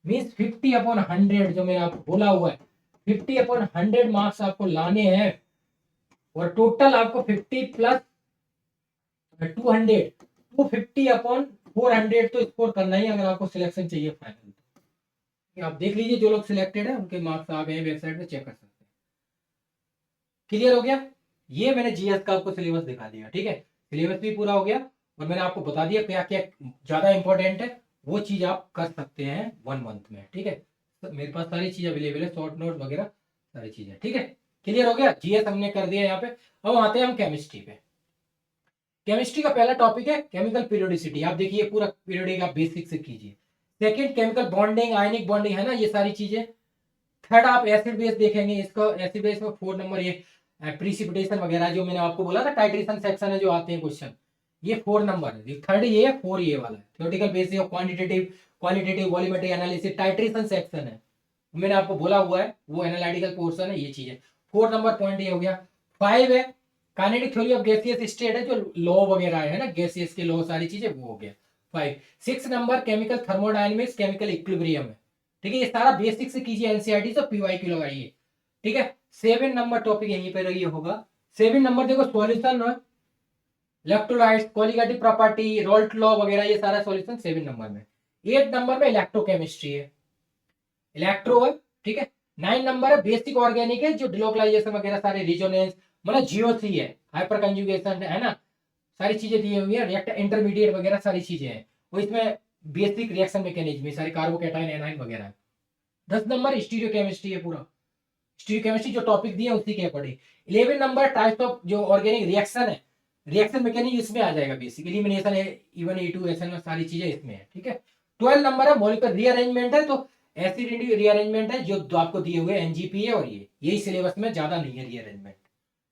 मीन्स 50/100, जो मैंने आपको बोला हुआ है 50/100 मार्क्स आपको लाने हैं, और टोटल आपको 50 प्लस 200, 250/400 तो स्कोर करना ही, अगर आपको सिलेक्शन चाहिए फाइनल। आप देख लीजिए, जो लोग सिलेक्टेड है उनके मार्क्स आ गए, वेबसाइट पे चेक कर सकते हैं। क्लियर हो गया, ये मैंने जीएस का आपको सिलेबस दिखा दिया, ठीक है, सिलेबस भी पूरा हो गया, और मैंने आपको बता दिया क्या क्या ज्यादा इंपॉर्टेंट है, वो चीज आप कर सकते हैं 1 मंथ में, ठीक है। तो मेरे पास सारी चीज अवेलेबल है, शॉर्ट नोट वगैरह सारी चीजें, ठीक है। क्लियर हो गया, जीएस हमने कर दिया यहाँ पे। अब आते हैं हम केमिस्ट्री पे। केमिस्ट्री का पहला टॉपिक है केमिकल पीरियोडिसिटी, आप देखिए पूरा पीरियोडिक आप बेसिक से कीजिए। Second chemical bonding, ionic bonding, है ना, ये सारी चीजें। थर्ड आप एसिड बेस देखेंगे, इसका एसिड बेस में 4 नंबर ये प्रिसिपिटेशन वगैरह, जो मैंने आपको बोला था टाइट्रेशन सेक्शन है जो आते हैं क्वेश्चन, ये 4 नंबर है, थर्ड ये है, 4 ये वाला है, theoretical basis of quantitative qualitative volumetry analysis, titration section है, मैंने आपको बोला हुआ है, वो एनालिटिकल पोर्शन है, ये चीज है। 4 नंबर पॉइंट ये हो गया। 5 है kinetic theory of gaseous state है, जो लॉ वगैरह है ना, गैसियस के लॉ सारी चीजें, वो हो गया 5। 6 number chemical thermodynamics, chemical equilibrium है, ठीक है, ये सारा बेसिक से कीजिए, एनसीईआरटी से पीवाईक्यू लगाइए, ठीक है। 7 नंबर टॉपिक यहीं पर ये होगा। 7 नंबर देखो solution, electrolytes, colligative property, Raoult law वगैरह, ये सारा सॉल्यूशन 7 नंबर में। 8 नंबर में इलेक्ट्रोकेमिस्ट्री है, इलेक्ट्रो है, ठीक है। 9 नंबर है बेसिक ऑर्गेनिक है, जो डिलोकलाइजेशन वगैरह सारे, रिजोनेंस, मतलब जीओसी है, हाइपर कंजुगेशन है ना, सारी चीजें दी हुई है, रिएक्टर इंटरमीडिएट वगैरह सारी चीजें हैं, वो इसमें बेसिक रिएक्शन मैकेनिज्म सारे, कार्बोकैटायन एनाइन वगैरह, 10 नंबर स्टीरियो केमिस्ट्री है पूरा, स्टीरियो केमिस्ट्री जो टॉपिक दिया उसी के अकॉर्डिंग। 11 नंबर टाइप्स ऑफ जो ऑर्गेनिक रिएक्शन है, रिएक्शन मैकेनिज्म इसमें आ जाएगा, बेसिक एलिमिनेशन है, इवन E2 SN में सारी चीजें इसमें है, ठीक है। 12 नंबर है मॉलिक्यूलर रीअरेंजमेंट है, तो एसिड रीअरेंजमेंट है जो आपको दिए हुए NGP है, और ये यही सिलेबस में ज्यादा नहीं है रीअरेंजमेंट,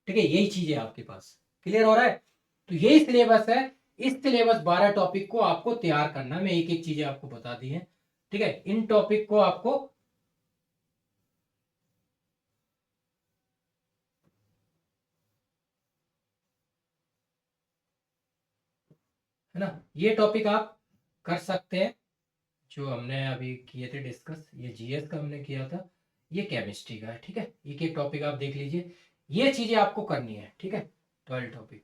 ठीक है, यही चीज है आपके पास। क्लियर हो रहा है? तो यही सिलेबस है। इस सिलेबस 12 टॉपिक को आपको तैयार करना है, मैं एक एक चीजें आपको बता दी है, ठीक है। इन टॉपिक को आपको, है ना, ये टॉपिक आप कर सकते हैं जो हमने अभी किए थे डिस्कस। ये जीएस का हमने किया था, ये केमिस्ट्री का है, ठीक है। एक एक टॉपिक आप देख लीजिए, ये चीजें आपको करनी है, ठीक है। 12 टॉपिक,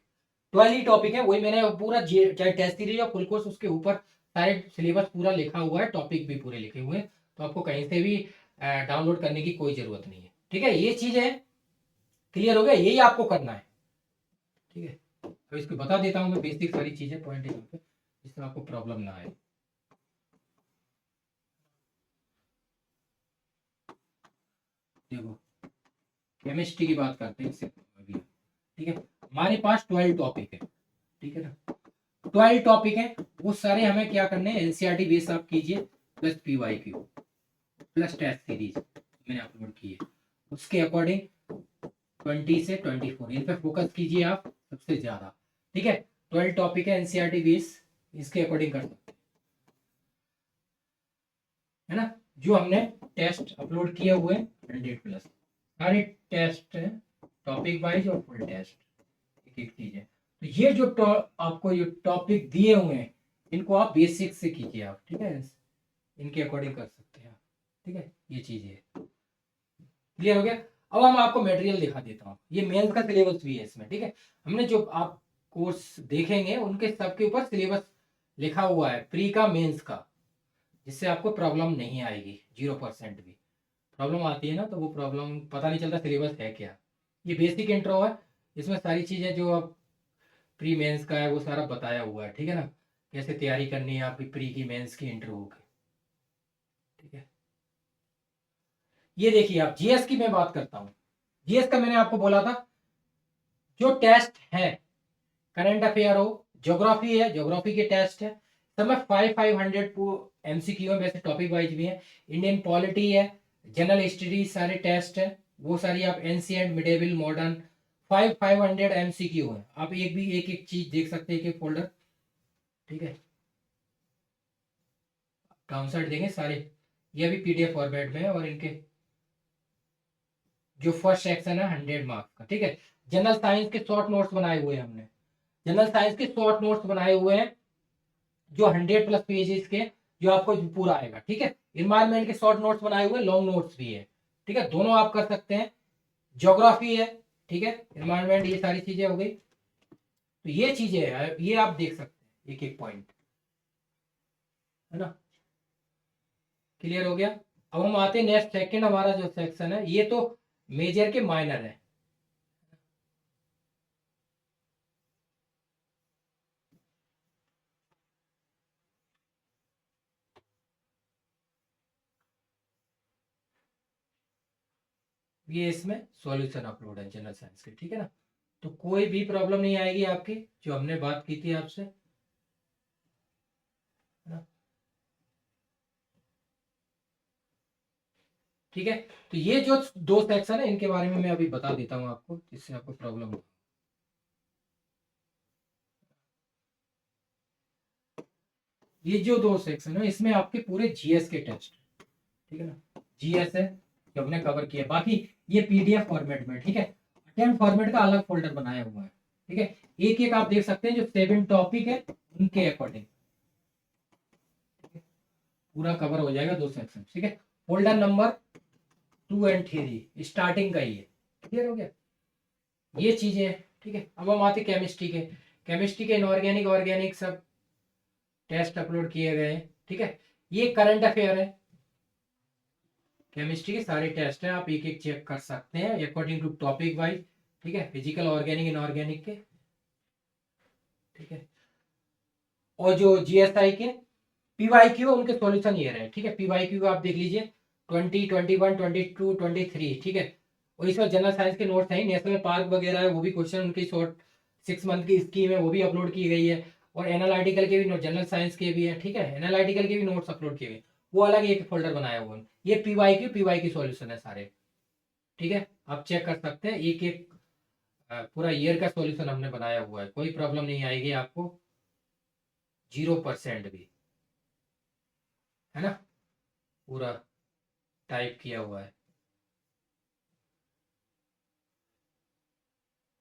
12 ही टॉपिक है, वही मैंने पूरा चाहे टेस्ट सीरीज या फुल कोर्स उसके ऊपर सारे सिलेबस पूरा लिखा हुआ है, टॉपिक भी पूरे लिखे हुए हैं, तो आपको कहीं से भी डाउनलोड करने की कोई जरूरत नहीं है, ठीक है। ये चीजें क्लियर हो गया, यही आपको करना है, ठीक है। तो इसको बता देता हूँ मैं बेसिक सारी चीजें पॉइंट पे, जिससे आपको प्रॉब्लम ना आए। देखो, केमिस्ट्री की बात करते हैं इससे अभी, ठीक है। हमारे पास 12 टॉपिक है, ठीक है ना, 12 टॉपिक है, वो सारे हमें क्या करने हैं, एनसीईआरटी बेस आप कीजिए, plus PYQ plus test series मैंने अपलोड की है, उसके अकॉर्डिंग 20 से 24 इन पे फोकस कीजिए आप सबसे ज्यादा, ठीक है। 12 टॉपिक है एनसीईआरटी बेस, इसके अकॉर्डिंग कर सकते है ना। जो हमने टेस्ट अपलोड किए हुए 100 प्लस सारे टेस्ट हैं, टॉपिक वाइज और फुल टेस्ट, एक एक चीज है। तो ये जो आपको ये टॉपिक दिए हुए हैं, इनको आप बेसिक से कीजिए आप, ठीक है, इनके अकॉर्डिंग कर सकते हैं आप, ठीक है। ये चीज है, क्लियर हो गया। अब हम आपको मटेरियल दिखा देता हूँ, ये मेंस का सिलेबस भी है इसमें, ठीक है। हमने जो आप कोर्स देखेंगे उनके सबके ऊपर सिलेबस लिखा हुआ है, प्री का मेंस का, जिससे आपको प्रॉब्लम नहीं आएगी, 0% भी। प्रॉब्लम आती है ना, तो वो प्रॉब्लम पता नहीं चलता सिलेबस है क्या। ये बेसिक इंट्रो है, इसमें सारी चीज़ें जो आप प्री मेंस का है वो सारा बताया हुआ है, ठीक है ना, कैसे तैयारी करनी है आपकी प्री की मेंस की इंट्रो की, ठीक है। ये देखिए, आप जीएस की मैं बात करता हूँ, जीएस का मैंने आपको बोला था जो टेस्ट है, करंट अफेयर हो, ज्योग्राफी है, ज्योग्राफी के टेस्ट है, सब में 500 MCQ है, वैसे टॉपिक वाइज भी है, इंडियन पॉलिटी है, जनरल स्टडी सारे टेस्ट है, वो सारी आप एंशिएंट मिडेवल मॉडर्न 500 MCQ है, आप एक भी एक एक चीज देख सकते हैं, एक एक फोल्डर, ठीक है। डाउन साइड देंगे सारे, ये भी PDF फॉर्मेट में है, और इनके जो फर्स्ट सेक्शन है 100 मार्क्स का, ठीक है। जनरल साइंस के शॉर्ट नोट्स बनाए हुए हैं हमने, जनरल साइंस के शॉर्ट नोट्स बनाए हुए हैं जो 100 प्लस पेजेस के, जो आपको पूरा आएगा, ठीक है। इन्वायरमेंट के शॉर्ट नोट्स बनाए हुए, लॉन्ग नोट्स भी है, ठीक है, दोनों आप कर सकते हैं। ज्योग्राफी है, ठीक है, इन्वायरमेंट, ये सारी चीजें हो गई, तो ये चीजें है, ये आप देख सकते हैं एक एक पॉइंट, है ना, क्लियर हो गया। अब हम आते हैं नेक्स्ट, सेकंड हमारा जो सेक्शन है, ये तो मेजर के माइनर है, ये इसमें सॉल्यूशन अपलोड है जनरल साइंस के, ठीक है ना, तो कोई भी प्रॉब्लम नहीं आएगी आपकी, जो हमने बात की थी आपसे, है ना, ठीक है। तो ये जो दो सेक्शन है, इनके बारे में मैं अभी बता देता हूँ आपको, जिससे आपको प्रॉब्लम हो। ये जो दो सेक्शन है, इसमें आपके पूरे जीएस के टेस्ट, ठीक है ना, जीएस है जो हमने कवर किया, बाकी ये PDF फॉर्मेट में, ठीक है, अटेम्प्ट फॉर्मेट का अलग फोल्डर बनाया हुआ है, ठीक है। एक एक आप देख सकते हैं, जो 7 टॉपिक है उनके अकॉर्डिंग पूरा कवर हो जाएगा, दो सेक्शन, ठीक है। फोल्डर नंबर 2 और 3 स्टार्टिंग का ही है, क्लियर हो गया, ये चीजें, ठीक है। अब हम आते केमिस्ट्री के, केमिस्ट्री के इनऑर्गेनिक ऑर्गेनिक सब टेस्ट अपलोड किए गए हैं, ठीक है। ये करंट अफेयर है, केमिस्ट्री के सारे टेस्ट हैं, आप एक एक चेक कर सकते हैं अकॉर्डिंग टू टॉपिक वाइज, ठीक है, फिजिकल ऑर्गेनिक इनऑर्गेनिक के, ठीक है। और जो GSI के PYQ उनके सॉल्यूशन ये रहे, ठीक है, PYQ का आप देख लीजिए, 20, 21, 22, 23, ठीक है। और इसमें जनरल साइंस के नोट्स हैं, नेशनल पार्क वगैरह है वो भी क्वेश्चन उनकी शॉर्ट 6 मंथ की स्कीम है वो भी अपलोड की गई है। और एनालिटिकल के भी नोट, जनरल साइंस के भी है, ठीक है, एनालिटिकल के भी नोट्स अपलोड किए हुए हैं, वो अलग एक फोल्डर बनाया हुआ है। ये पीवाई की सॉल्यूशन है सारे, ठीक है, आप चेक कर सकते हैं, एक एक पूरा ईयर का सॉल्यूशन हमने बनाया हुआ है, कोई प्रॉब्लम नहीं आएगी आपको, 0% भी, है ना, पूरा टाइप किया हुआ है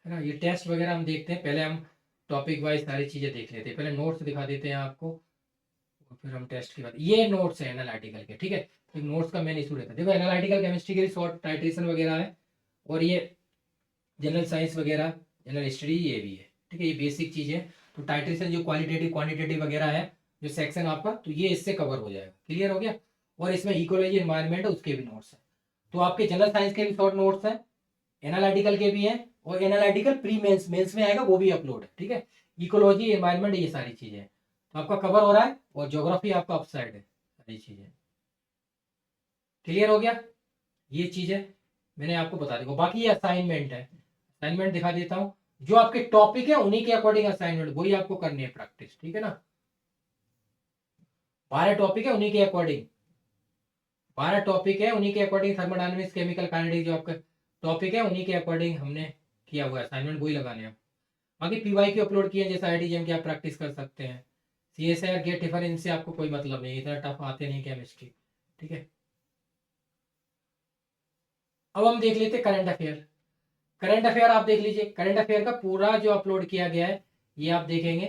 ना। ये टेस्ट वगैरह हम देखते हैं, पहले हम टॉपिक वाइज सारी चीज़ें देख लेते हैं, पहले नोट्स दिखा देते हैं आपको, और फिर हम टेस्ट की बात, ये नोट्स है एनालिटिकल के, ठीक है। तो नोट्स का मेन इशू रहता है, देखो एनालिटिकल केमिस्ट्री के शॉर्ट टाइट्रेशन वगैरह है, और ये जनरल साइंस वगैरह, जनरल हिस्ट्री ये भी है, ठीक है, ये बेसिक चीज़ है। तो टाइट्रेशन जो क्वालिटेटिव क्वांटिटेटिव वगैरह है जो सेक्शन आपका, तो ये इससे कवर हो जाएगा, क्लियर हो गया। और इसमें इकोलॉजी एनवायरनमेंट है उसके भी नोट्स हैं। तो आपके जनरल साइंस के भी शॉर्ट नोट्स हैं, एनालिटिकल के भी हैं, और एनालिटिकल प्री मेंस मेंस में आएगा वो भी अपलोड है, ठीक है। इकोलॉजी एनवायरनमेंट ये सारी चीजें हैं, तो आपका कवर हो रहा है, और ज्योग्राफी आपका अपसाइड है, सारी चीजें क्लियर हो गया। ये चीजें मैंने आपको बता दी, बाकी ये असाइनमेंट है, असाइनमेंट दिखा देता हूँ। जो आपके टॉपिक है उन्हीं के अकॉर्डिंग असाइनमेंट वही आपको करनी है प्रैक्टिस, ठीक है ना। 12 टॉपिक है उन्हीं के अकॉर्डिंग, 12 टॉपिक है उन्हीं के अकॉर्डिंग, थर्मोडायनेमिक्स केमिकल काइनेटिक्स जो आपका टॉपिक है उन्हीं के अकॉर्डिंग हमने किया हुआ है, असाइनमेंट वही लगाने हैं। बाकी पीवाई की अपलोड किए हैं, जैसे आईडीजीएम की आप प्रैक्टिस कर सकते हैं, सीएसआर गेट टिफर इनसे आपको कोई मतलब नहीं, इतना टफ आते नहीं केमिस्ट्री, ठीक है। अब हम देख लेते हैं करंट अफेयर। करंट अफेयर आप देख लीजिए, करंट अफेयर का पूरा जो अपलोड किया गया है ये आप देखेंगे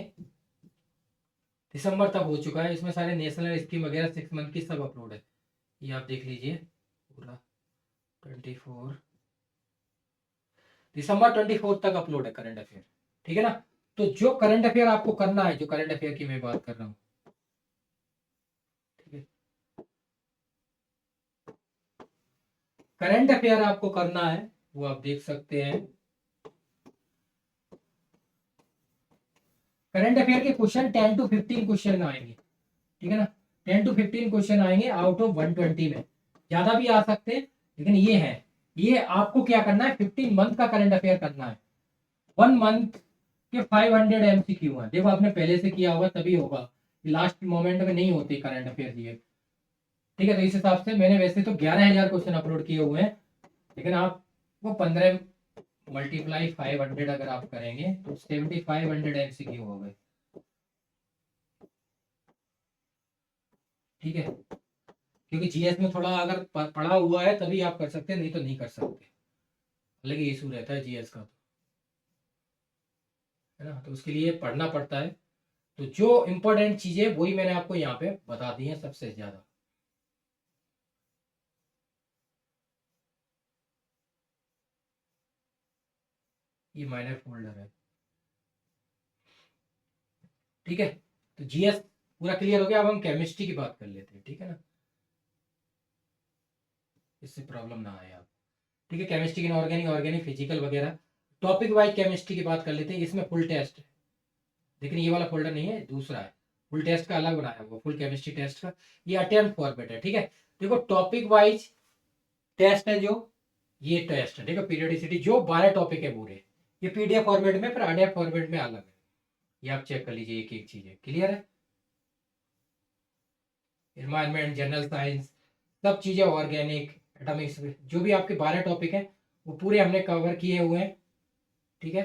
दिसंबर तक हो चुका है, इसमें सारे नेशनल स्कीम वगैरह 6 मंथ की सब अपलोड है, ये आप देख लीजिए पूरा 24 दिसंबर 24 तक अपलोड है करंट अफेयर, ठीक है ना। तो जो करंट अफेयर आपको करना है, जो करंट अफेयर की मैं बात कर रहा हूँ, ठीक है, करंट अफेयर आपको करना है वो आप देख सकते हैं। करंट अफेयर के क्वेश्चन 10 to 15 क्वेश्चन आएंगे, ठीक है ना, 10 to 15 क्वेश्चन आएंगे आउट ऑफ 120 में, ज्यादा भी आ सकते हैं, लेकिन ये है, ये आपको क्या करना है, 15 मंथ का करंट अफेयर करना है। 1 मंथ के 500 MCQ है, देखो आपने पहले से किया होगा तभी होगा, लास्ट मोमेंट में नहीं होती करंट अफेयर ये, ठीक है। तो इस हिसाब से मैंने वैसे तो 11,000 क्वेश्चन अपलोड किए हुए हैं, लेकिन आप वो 15 × 500 अगर आप करेंगे तो 7500 MCQ हो गए, ठीक है। क्योंकि जीएस में थोड़ा अगर पढ़ा हुआ है तभी आप कर सकते हैं, नहीं तो नहीं कर सकते, अलग ही इशू रहता है जीएस का, है ना। तो उसके लिए पढ़ना पड़ता है, तो जो इंपॉर्टेंट चीजें वही मैंने आपको यहाँ पे बता दी है सबसे ज्यादा। ये माइनर फोल्डर है, ठीक है। तो जीएस पूरा क्लियर हो गया, अब हम केमिस्ट्री की बात कर लेते हैं, ठीक है ना, इससे प्रॉब्लम ना आए आप, ठीक है। केमिस्ट्री की ऑर्गेनिक ऑर्गेनिक फिजिकल वगैरह टॉपिक वाइज केमिस्ट्री की बात कर लेते हैं, इसमें फुल टेस्ट है, लेकिन ये वाला फोल्डर नहीं है, दूसरा है, फुल टेस्ट का अलग बनाया हुआ, फुल केमिस्ट्री टेस्ट का, ये अटेम्प्ट फॉर्मेट है, ठीक है। देखो टॉपिक वाइज टेस्ट है जो, ये टेस्ट है, देखो पीरियोडिसिटी जो 12 टॉपिक है पूरे, ये पीडीएफ फॉर्मेट में, फिर आरडीएफ फॉर्मेट में अलग है, ये आप चेक कर लीजिए, एक एक चीज है, क्लियर है। एनवायरमेंट, जनरल साइंस, सब चीजें, ऑर्गेनिक, एटॉमिक्स, जो भी आपके 12 टॉपिक हैं वो पूरे हमने कवर किए हुए हैं, ठीक है।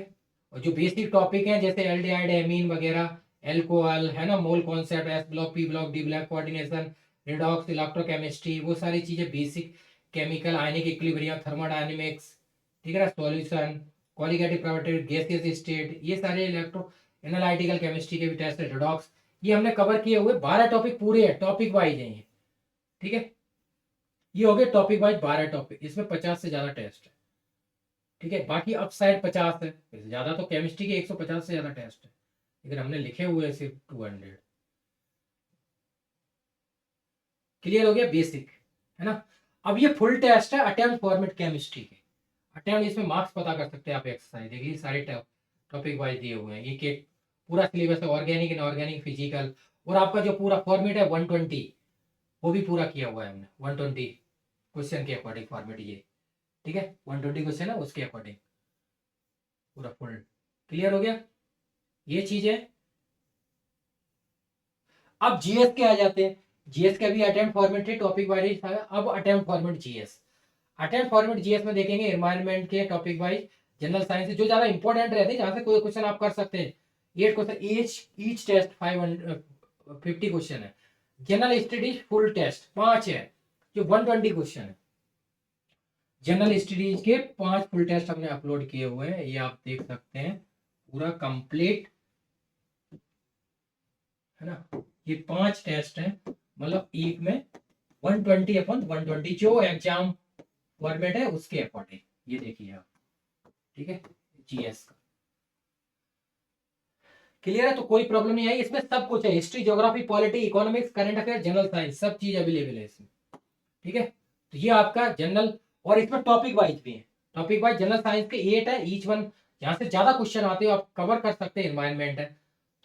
और जो बेसिक टॉपिक हैं जैसे एल्डिहाइड, एमीन वगैरह, एल्कोहल, है ना, mole concept, S block, P block, D block, coordination, redox, electrochemistry, वो सारी चीजें basic, chemical, ionic equilibrium, thermodynamics, ठीक है ना, solution, qualitative property, gaseous state, ये सारे इलेक्ट्रो एनालिटिकल केमिस्ट्री के भी टेस्ट है, रिडॉक्स, ये हमने कवर किए हुए 12 टॉपिक पूरे हैं, टॉपिक वाइज है ये, ठीक है। ये हो गए टॉपिक वाइज 12 टॉपिक, इसमें 50 से ज्यादा टेस्ट है, ठीक है। बाकी अप साइड 50 है, ज्यादा तो केमिस्ट्री के 150 से ज्यादा टेस्ट है, लेकिन हमने लिखे हुए हैं सिर्फ 200, क्लियर हो गया, बेसिक, है ना। अब ये फुल टेस्ट है अटेम्प्ट फॉर्मेट केमिस्ट्री के, अटेम्प्ट, इसमें मार्क्स पता कर सकते हैं आप, एक्सरसाइज देखिए सारे टॉपिक वाइज दिए हुए हैं, एक एक पूरा सिलेबस है, ऑर्गेनिक, इनऑर्गेनिक, फिजिकल, और आपका जो पूरा फॉर्मेट है 120, वो भी पूरा किया हुआ है हमने 120, क्वेश्चन के अकॉर्डिंग फॉर्मेट ये, ठीक है, 120 क्वेश्चन है उसके अकॉर्डिंग पूरा फुल क्लियर हो गया ये चीज है। अब जीएस के आ जाते हैं। जीएस के अभी अटेम्प्ट फॉर्मेट थे, टॉपिक वाइज था, अब attempt format GS. Attempt format GS में देखेंगे एनवायरनमेंट के टॉपिक वाइज, जनरल साइंस जो ज्यादा इंपॉर्टेंट रहते हैं, जहां से कोई क्वेश्चन आप कर सकते हैं। 8 क्वेश्चन ईच टेस्ट 550 क्वेश्चन है। जनरल स्टडीज फुल टेस्ट 5 है जो 120 क्वेश्चन है। जनरल स्टडीज के 5 फुल टेस्ट हमने अपलोड किए हुए हैं, ये आप देख सकते हैं पूरा कंप्लीट है ना। ये 5 टेस्ट हैं, मतलब एक में 120/120 जो एग्जाम फॉर्मेट है उसके अकॉर्डिंग, ये देखिए आप, ठीक है, जीएस का क्लियर है। तो कोई प्रॉब्लम नहीं आई, इसमें सब कुछ है, history, geography, polity, economics, current affair, general science, सब चीज अवेलेबल है इसमें, ठीक है। तो ये आपका जनरल, और इसमें टॉपिक वाइज भी है। टॉपिक वाइज जनरल साइंस के 8 है ईच वन, जहां से ज्यादा क्वेश्चन आते हो आप कवर कर सकते हैं। एनवायरमेंट है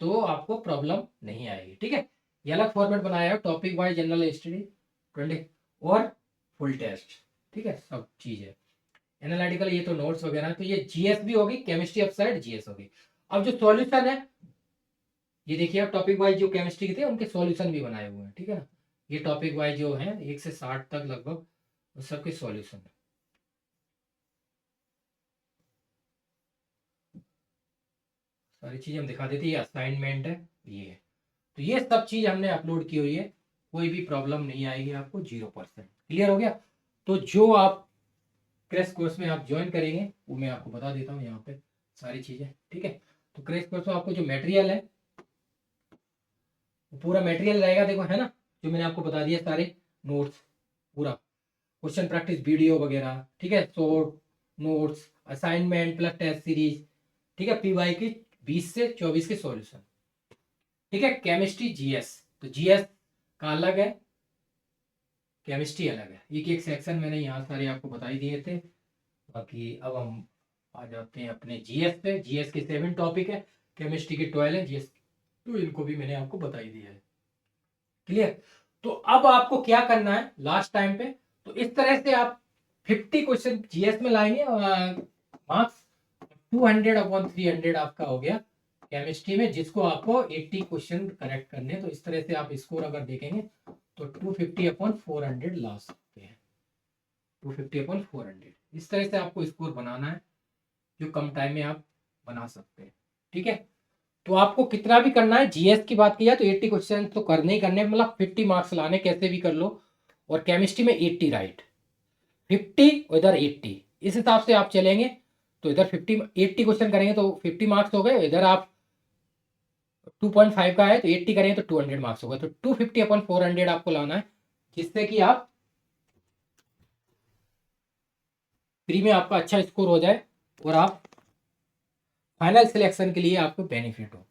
तो आपको प्रॉब्लम नहीं आएगी, ठीक है। ये अलग फॉर्मेट बनाया है, टॉपिक वाइज जनरल स्टडी 20 और फुल टेस्ट, ठीक है, सब चीज है। एनालिटिकल ये तो नोट्स वगैरह, तो ये जीएस भी होगी, केमिस्ट्री अपसाइड जीएस होगी। अब जो सॉल्यूशन है ये देखिए आप, टॉपिक वाइज जो केमिस्ट्री के थे उनके सॉल्यूशन भी बनाए हुए हैं, ठीक है ना। ये टॉपिक वाइज जो है 1 से 60 तक लगभग सबके सॉल्यूशन है। सारी चीज हम दिखा देते हैं, ये असाइनमेंट है ये है। तो ये सब चीज हमने अपलोड की हुई है, कोई भी प्रॉब्लम नहीं आएगी आपको, 0%। क्लियर हो गया। तो जो आप क्रैश कोर्स में आप ज्वाइन करेंगे वो मैं आपको बता देता हूँ यहाँ पे सारी चीजें, ठीक है। तो क्रैश कोर्स में आपको जो मटेरियल है पूरा मटेरियल रहेगा, देखो है ना, जो मैंने आपको बता दिया सारे नोट्स, पूरा क्वेश्चन प्रैक्टिस वीडियो वगैरह, ठीक है, short notes, assignment plus test series, ठीक है, पीवाई की 20 से 24 के सॉल्यूशन, ठीक है। केमिस्ट्री जीएस, तो जीएस का अलग है, केमिस्ट्री अलग है, एक एक सेक्शन मैंने यहाँ सारे आपको बता ही दिए थे। बाकी अब हम आ जाते हैं अपने जीएस पे। जीएस के 7 टॉपिक है, केमिस्ट्री के 12 है, जीएस तो इनको भी मैंने आपको बता ही दिया है, क्लियर। तो अब आपको क्या करना है लास्ट टाइम पे, तो इस तरह से आप 50 क्वेश्चन जीएस में लाएंगे और मार्क्स 200/300 आपका हो गया केमिस्ट्री में, जिसको आपको 80 क्वेश्चन करेक्ट करने। तो इस तरह से आप स्कोर अगर देखेंगे तो 250/400 ला सकते हैं, 250/400 इस तरह से आपको स्कोर बनाना है, जो कम टाइम में आप बना सकते हैं, ठीक है। तो आपको कितना भी करना है, जीएस की बात की जाए तो 80 क्वेश्चन तो करने ही करने, मतलब 50 मार्क्स लाने कैसे भी कर लो। और केमिस्ट्री में 80 राइट, 50 इधर 80, इस हिसाब से आप चलेंगे तो इधर 80 क्वेश्चन करेंगे तो 50 मार्क्स हो गए। इधर आप 2.5 का है तो 80 करेंगे तो 200 मार्क्स हो गए। तो 250/400 आपको लाना है, जिससे कि आप प्री में आपका अच्छा स्कोर हो जाए और आप फाइनल सिलेक्शन के लिए आपको बेनिफिट हो,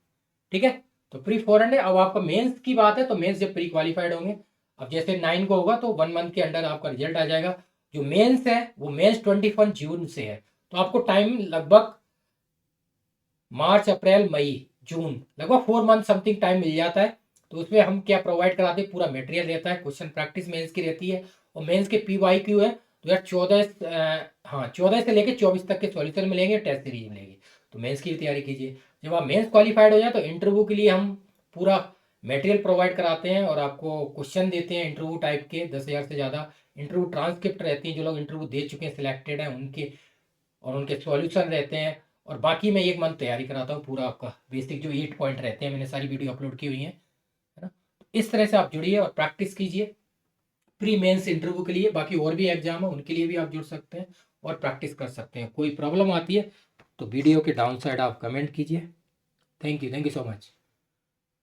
ठीक है। तो प्री 400। अब आपका मेंस की बात है तो मेंस जब प्री क्वालिफाइड होंगे, अब जैसे 9 को होगा तो 1 मंथ के अंडर आपका रिजल्ट आ जाएगा। जो मेंस है वो मेंस 21 जून से है, तो आपको टाइम लगभग मार्च अप्रैल मई जून लगभग 4 मंथ समथिंग टाइम मिल जाता है। तो उसमें हम क्या प्रोवाइड कराते हैं, पूरा मटेरियल रहता है, क्वेश्चन प्रैक्टिस मेंस की रहती है, और मेंस के PYQ है 14 से लेकर 24 तक के सॉल्यूशन मिलेंगे, टेस्ट सीरीज मिलेगी। तो मेंस की भी तैयारी कीजिए। जब आप मेंस क्वालिफाइड हो जाए तो इंटरव्यू के लिए हम पूरा मटेरियल प्रोवाइड कराते हैं और आपको क्वेश्चन देते हैं इंटरव्यू टाइप के 10,000 से ज़्यादा। इंटरव्यू ट्रांसक्रिप्ट रहती हैं, जो लोग इंटरव्यू दे चुके हैं, सिलेक्टेड हैं उनके, और उनके सॉल्यूशन रहते हैं। और बाकी मैं 1 मंथ तैयारी कराता हूँ पूरा, आपका बेसिक जो 8 पॉइंट रहते हैं, मैंने सारी वीडियो अपलोड की हुई है ना। इस तरह से आप जुड़िए और प्रैक्टिस कीजिए प्री मेंस इंटरव्यू के लिए। बाकी और भी एग्जाम है उनके लिए भी आप जुड़ सकते हैं और प्रैक्टिस कर सकते हैं। कोई प्रॉब्लम आती है तो वीडियो के डाउन साइड आप कमेंट कीजिए। Thank you so much.